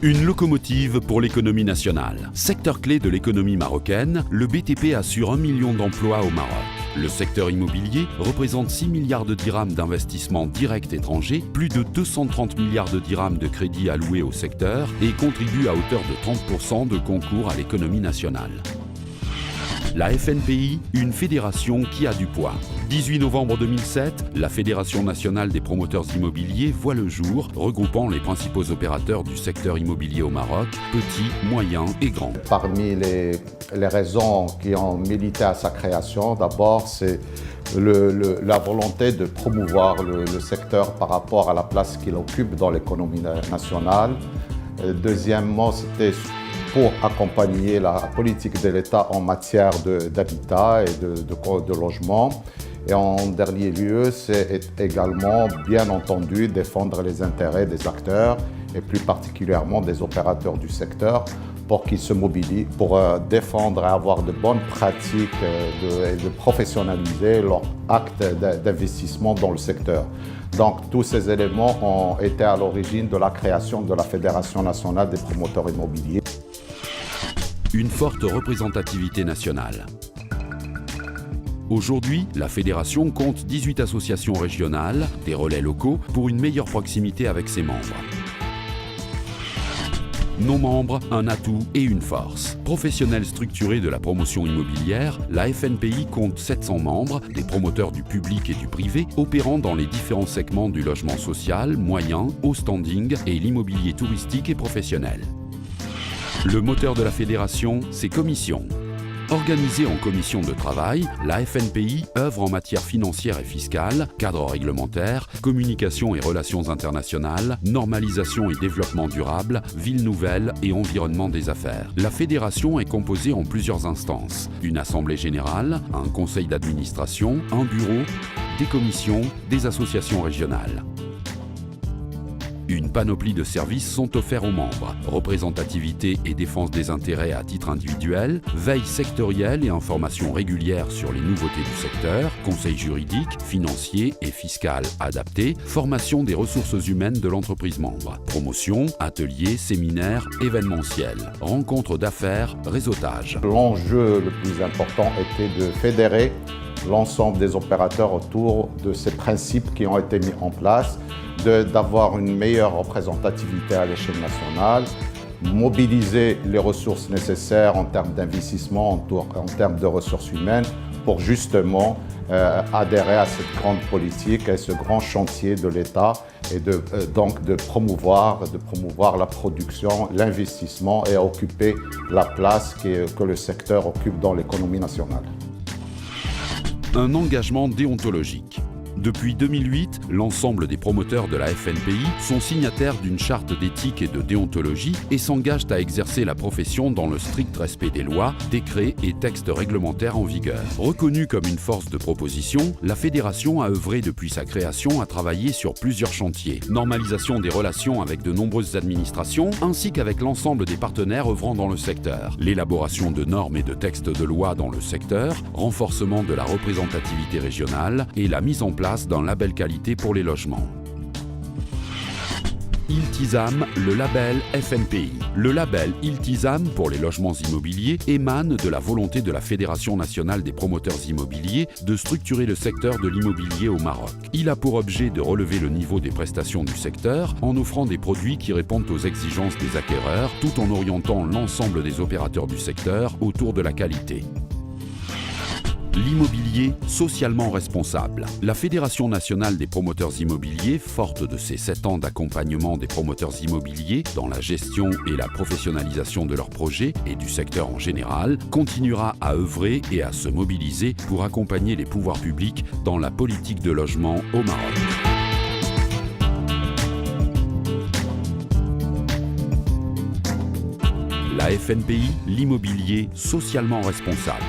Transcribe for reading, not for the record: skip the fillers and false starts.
Une locomotive pour l'économie nationale. Secteur clé de l'économie marocaine, le BTP assure 1 million d'emplois au Maroc. Le secteur immobilier représente 6 milliards de dirhams d'investissements directs étrangers, plus de 230 milliards de dirhams de crédits alloués au secteur et contribue à hauteur de 30% de concours à l'économie nationale. La FNPI, une fédération qui a du poids. 18 novembre 2007, la Fédération nationale des promoteurs immobiliers voit le jour, regroupant les principaux opérateurs du secteur immobilier au Maroc, petits, moyens et grands. Parmi les raisons qui ont milité à sa création, d'abord, c'est la volonté de promouvoir le secteur par rapport à la place qu'il occupe dans l'économie nationale. Deuxièmement, c'était pour accompagner la politique de l'État en matière d'habitat et de logement. Et en dernier lieu, c'est également, bien entendu, défendre les intérêts des acteurs et plus particulièrement des opérateurs du secteur pour qu'ils se mobilisent, pour défendre et avoir de bonnes pratiques et de professionnaliser leur acte d'investissement dans le secteur. Donc tous ces éléments ont été à l'origine de la création de la Fédération nationale des promoteurs immobiliers. Une forte représentativité nationale. Aujourd'hui, la fédération compte 18 associations régionales, des relais locaux, pour une meilleure proximité avec ses membres. Nos membres, un atout et une force. Professionnelle structurée de la promotion immobilière, la FNPI compte 700 membres, des promoteurs du public et du privé, opérant dans les différents segments du logement social, moyen, haut standing et l'immobilier touristique et professionnel. Le moteur de la fédération, c'est commissions. Organisée en commission de travail, la FNPI œuvre en matière financière et fiscale, cadre réglementaire, communication et relations internationales, normalisation et développement durable, ville nouvelle et environnement des affaires. La fédération est composée en plusieurs instances. Une assemblée générale, un conseil d'administration, un bureau, des commissions, des associations régionales. Une panoplie de services sont offerts aux membres. Représentativité et défense des intérêts à titre individuel, veille sectorielle et information régulière sur les nouveautés du secteur, conseil juridique, financier et fiscal adapté, formation des ressources humaines de l'entreprise membre, promotion, ateliers, séminaires, événementiels, rencontres d'affaires, réseautage. L'enjeu le plus important était de fédérer l'ensemble des opérateurs autour de ces principes qui ont été mis en place, d'avoir une meilleure représentativité à l'échelle nationale, mobiliser les ressources nécessaires en termes d'investissement, en termes de ressources humaines, pour justement adhérer à cette grande politique, à ce grand chantier de l'État et donc de promouvoir la production, l'investissement et occuper la place que le secteur occupe dans l'économie nationale. Un engagement déontologique. Depuis 2008, l'ensemble des promoteurs de la FNPI sont signataires d'une charte d'éthique et de déontologie et s'engagent à exercer la profession dans le strict respect des lois, décrets et textes réglementaires en vigueur. Reconnue comme une force de proposition, la fédération a œuvré depuis sa création à travailler sur plusieurs chantiers. Normalisation des relations avec de nombreuses administrations, ainsi qu'avec l'ensemble des partenaires œuvrant dans le secteur. L'élaboration de normes et de textes de loi dans le secteur, renforcement de la représentativité régionale et la mise en place d'un label qualité pour les logements. Iltizam, le label FNPI. Le label Iltizam pour les logements immobiliers émane de la volonté de la Fédération nationale des promoteurs immobiliers de structurer le secteur de l'immobilier au Maroc. Il a pour objet de relever le niveau des prestations du secteur en offrant des produits qui répondent aux exigences des acquéreurs tout en orientant l'ensemble des opérateurs du secteur autour de la qualité. L'immobilier socialement responsable. La Fédération nationale des promoteurs immobiliers, forte de ses 7 ans d'accompagnement des promoteurs immobiliers dans la gestion et la professionnalisation de leurs projets et du secteur en général, continuera à œuvrer et à se mobiliser pour accompagner les pouvoirs publics dans la politique de logement au Maroc. La FNPI, l'immobilier socialement responsable.